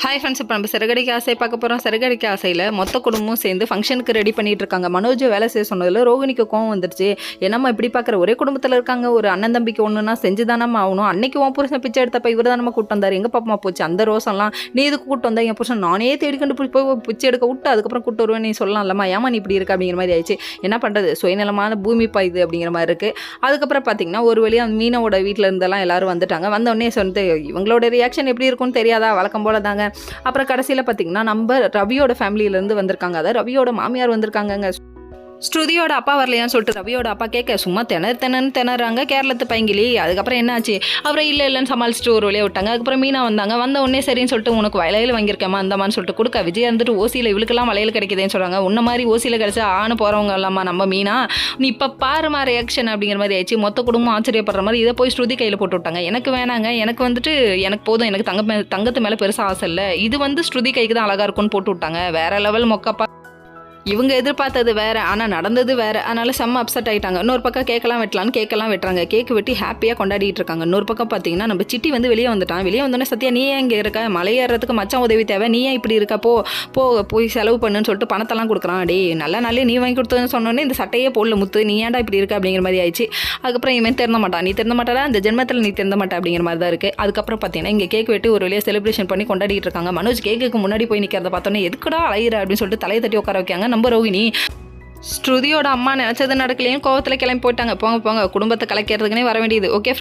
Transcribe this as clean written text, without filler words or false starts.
Hi friends, இப்போ நம்ம சிறகடிக்க ஆசை பார்க்க போகிறோம். சிறகடிக்க ஆசையில் மொத்த குடும்பமும் சேர்ந்து ஃபங்க்ஷனுக்கு ரெடி பண்ணிட்டு இருக்காங்க. மனோஜ் வேலை செய்ய சொன்னதில் ரோகிணிக்கு கோவம் வந்துருச்சு. என்னம்மா இப்படி பார்க்குற, ஒரே குடும்பத்தில் இருக்காங்க, ஒரு அண்ணன் தம்பிக்கு ஒன்றுனா செஞ்சு தானம்மா ஆகணும். அன்னைக்கு உன் புருஷன் பிச்சை எடுத்தப்ப இவர் தானம்மா கூட்டு வந்தார், எங்கள் பாப்பமா போச்சு அந்த ரோசம்லாம். நீ இதுக்கு கூட்டு வந்தா என் புருஷன் நானே தேடி கண்டு போய் பிச்சை எடுக்க விட்டு அதுக்கப்புறம் கூட்டு வருவேன் நீ சொல்லலாம்லம்மா, ஏமா நீ இப்படி இருக்க அப்படிங்கிற மாதிரி ஆயிடுச்சு. என்ன பண்ணுறது, சுயநலமான பூமிப்பா இது அப்படிங்கிற மாதிரி இருக்குது. அதுக்கப்புறம் பார்த்தீங்கன்னா ஒரு வழியாக அந்த மீனோட வீட்டில் இருந்தெல்லாம் எல்லாரும் வந்துட்டாங்க. வந்தோடனே சொன்னது இவங்களோட ரியாக்ஷன் எப்படி இருக்கும்னு தெரியாதா, வழக்கம் போல தாங்க. அப்புறம் கடைசியில் பார்த்தீங்கன்னா நம்ம ரவியோட ஃபேமிலியிலேருந்து வந்திருக்காங்க, அதாவது ரவியோட மாமியார் வந்திருக்காங்கங்க. ஸ்ருதியோட அப்பா வரலையான்னு சொல்லிட்டு ரவியோட அப்பா கேட்க சும்மா திணறாங்க கேரளத்து பைங்கிலி. அதுக்கப்புறம் என்னாச்சு, அப்புறம் இல்லைன்னு சமாளிச்சுட்டு ஒரு வழியாக விட்டாங்க. அதுக்கப்புறம் மீனா வந்தாங்க. வந்த உடனே சரின்னு சொல்லிட்டு உனக்கு வளையல் வாங்கியிருக்கேம்மா அந்தமான்னு சொல்லிட்டு கொடுக்க, விஜய் வந்துட்டு ஓசியில் இவளுக்கெல்லாம் வளையல் கிடைக்குதுன்னு சொல்கிறாங்க. உன்ன மாதிரி ஓசியில் கிடைச்சா ஆணு போகிறவங்க இல்லாமா நம்ம மீனா, நீ இப்போ பாருமா ரியாக்ஷன் அப்படிங்கிற மாதிரி ஆயிடுச்சு. மொத்த குடும்பம் ஆச்சரியப்படுற மாதிரி இதை போய் ஸ்ருதி கையில் போட்டு விட்டாங்க. எனக்கு வேணாங்க, எனக்கு வந்துட்டு எனக்கு போதும், எனக்கு தங்கத்து மேலே பெருசாக ஆசை இல்லை, இது வந்து ஸ்ருதி கைக்கு தான் அழகாக இருக்கும்னு போட்டு விட்டாங்க. வேற லெவல் மொக்கப்பா. இவங்க எதிர்பார்த்தது வேறு, ஆனால் நடந்தது வேறு. அதனால் செம்ம அப்செட் ஆகிட்டாங்க. இன்னொரு பக்கம் கேட்கலாம் வெட்டுறாங்க. கேக்கு வெட்டி ஹாப்பியாக கொண்டாடிட்டு இருக்காங்க. இன்னொரு பக்கம் பார்த்தீங்கன்னா நம்ம சிட்டி வந்து வெளியே வந்தோடனே சத்யா நீ ஏன் இங்கே இருக்க, மலையேறதுக்கு மச்சான் உதவி தேவை, நீ ஏன் இப்படி இருக்க, போய் செலவு பண்ணுன்னு சொல்லிட்டு பணத்தெல்லாம் கொடுக்குறான். டே நல்ல நாளே நீ வாங்கி கொடுத்ததுன்னு சொன்னோன்னே இந்த சட்டையே போடல முத்து, நீ ஏன்டா இப்படி இருக்க அப்படிங்கிற மாதிரி ஆயிடுச்சு. அதுக்கப்புறம் இவன் திறந்த மாட்டான், நீ திறந்த மாட்டாடா அந்த ஜென்மத்தில் நீ திறந்த மாட்டா அப்படிங்கிற மாதிரி தான் இருக்குது. அதுக்கப்புறம் பார்த்தீங்கன்னா இங்கே கேக் வெட்டி ஒரு வழியாக செலிப்ரேஷன் பண்ணி கொண்டாடிட்டு இருக்காங்க. மனோஜ் கேக்குக்கு முன்னாடி போய் நிற்கிறத பார்த்தோன்னே எதுக்குடா அலையிற அப்படின்னு சொல்லிட்டு தலையை தட்டி உட்கார வைக்காங்க. நம்ம ரோகிணி ஸ்ருதியோட அம்மா நினச்சது நடக்கலையும் கோவத்தில் கிளம்பி போயிட்டாங்க. போங்க குடும்பத்தை கலைக்கிறதுக்குனே வர வேண்டியது. ஓகே.